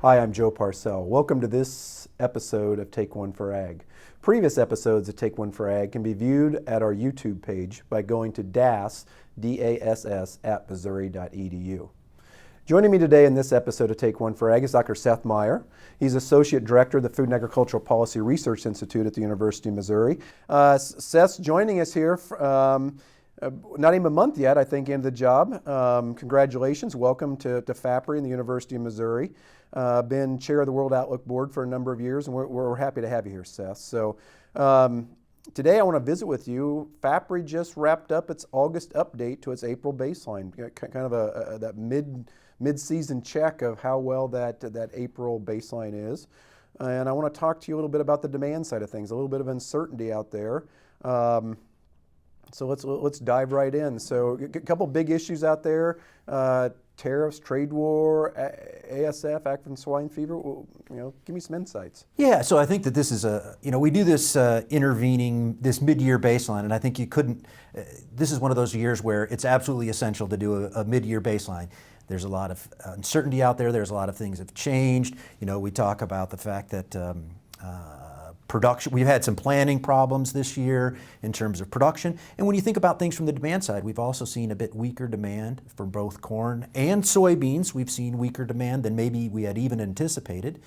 Hi, I'm Joe Parcell. Welcome to this episode of Take One for Ag. Previous episodes of Take One for Ag can be viewed at our YouTube page by going to DASS, D-A-S-S, at Missouri.edu. Joining me today in this episode of Take One for Ag is Dr. Seth Meyer. He's Associate Director of the Food and Agricultural Policy Research Institute at the University of Missouri. Seth's joining us here not even a month yet, I think, into the job. Congratulations. Welcome to FAPRI and the University of Missouri. Been chair of the World Outlook Board for a number of years, and we're happy to have you here, Seth. So today I want to visit with you. FAPRI just wrapped up its August update to its April baseline, kind of that mid-season check of how well that April baseline is. And I want to talk to you a little bit about the demand side of things, a little bit of uncertainty out there. So let's dive right in. So a couple big issues out there, tariffs, trade war, ASF, African swine fever. Give me some insights. Yeah, so I think that this is we do this this mid-year baseline, and I think this is one of those years where it's absolutely essential to do a mid-year baseline. There's a lot of uncertainty out there. There's a lot of things have changed. We talk about the fact that production, we've had some planning problems this year in terms of production. And when you think about things from the demand side, we've also seen a bit weaker demand for both corn and soybeans. We've seen weaker demand than maybe we had even anticipated.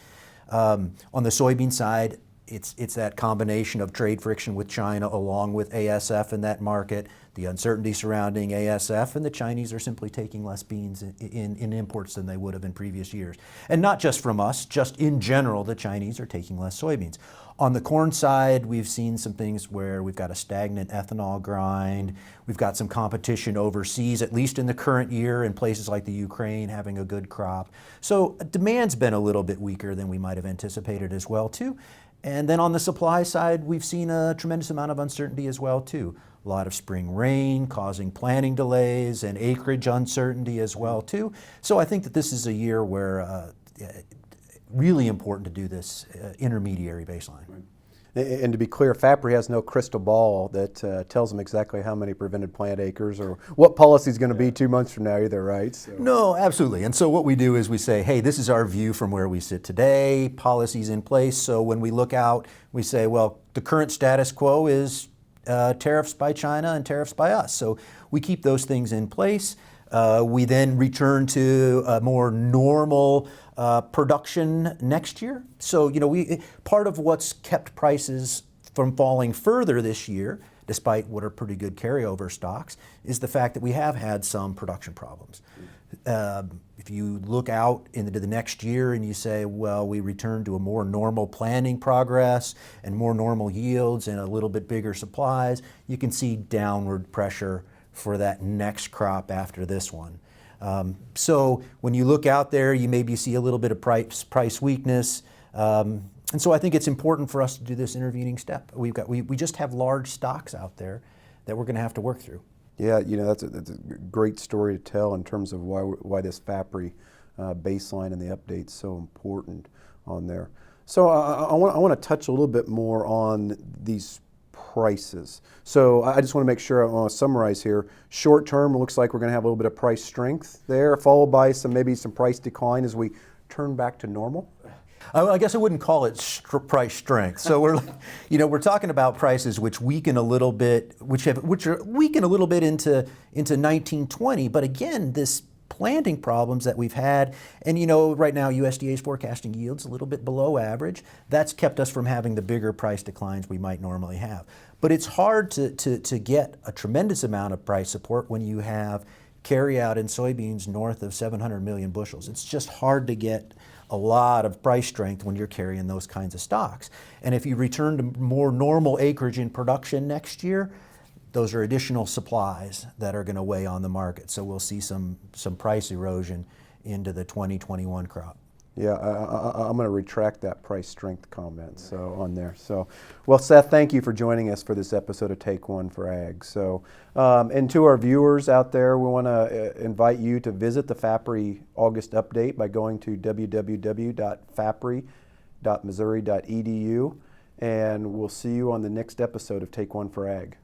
On the soybean side, it's that combination of trade friction with China along with ASF in that market, the uncertainty surrounding ASF, and the Chinese are simply taking less beans in imports than they would have in previous years. And not just from us, just in general, the Chinese are taking less soybeans. On the corn side, we've seen some things where we've got a stagnant ethanol grind. We've got some competition overseas, at least in the current year, in places like the Ukraine having a good crop. So demand's been a little bit weaker than we might have anticipated as well, too. And then on the supply side, we've seen a tremendous amount of uncertainty as well, too. A lot of spring rain causing planting delays and acreage uncertainty as well, too. So I think that this is a year where really important to do this intermediary baseline. And to be clear, FAPRI has no crystal ball that tells them exactly how many prevented plant acres or what policy is going to be 2 months from now either, right? So. No, absolutely. And so what we do is we say, hey, this is our view from where we sit today, policies in place. So when we look out, we say, well, the current status quo is tariffs by China and tariffs by us. So we keep those things in place. We then return to a more normal production next year. So, part of what's kept prices from falling further this year, despite what are pretty good carryover stocks, is the fact that we have had some production problems. If you look out into the next year and you say, well, we return to a more normal planning progress and more normal yields and a little bit bigger supplies, you can see downward pressure for that next crop after this one. So when you look out there, you maybe see a little bit of price weakness. And so I think it's important for us to do this intervening step. We just have large stocks out there that we're going to have to work through. Yeah, that's a great story to tell in terms of why this FAPRI baseline and the update's so important on there. So I want to touch a little bit more on these prices. So I just want to make sure I want to summarize here. Short term, it looks like we're going to have a little bit of price strength there, followed by maybe some price decline as we turn back to normal. I guess I wouldn't call it price strength. So we're talking about prices which weaken a little bit, which weaken a little bit into 1920. But again, this planting problems that we've had, and right now USDA is forecasting yields a little bit below average. That's kept us from having the bigger price declines we might normally have. But it's hard to get a tremendous amount of price support when you have carryout in soybeans north of 700 million bushels. It's just hard to get a lot of price strength when you're carrying those kinds of stocks. And if you return to more normal acreage in production next year, those are additional supplies that are going to weigh on the market. So we'll see some price erosion into the 2021 crop. Yeah, I'm going to retract that price strength comment on there. So, well, Seth, thank you for joining us for this episode of Take One for Ag. So, and to our viewers out there, we want to invite you to visit the FAPRI August update by going to www.fapri.missouri.edu, and we'll see you on the next episode of Take One for Ag.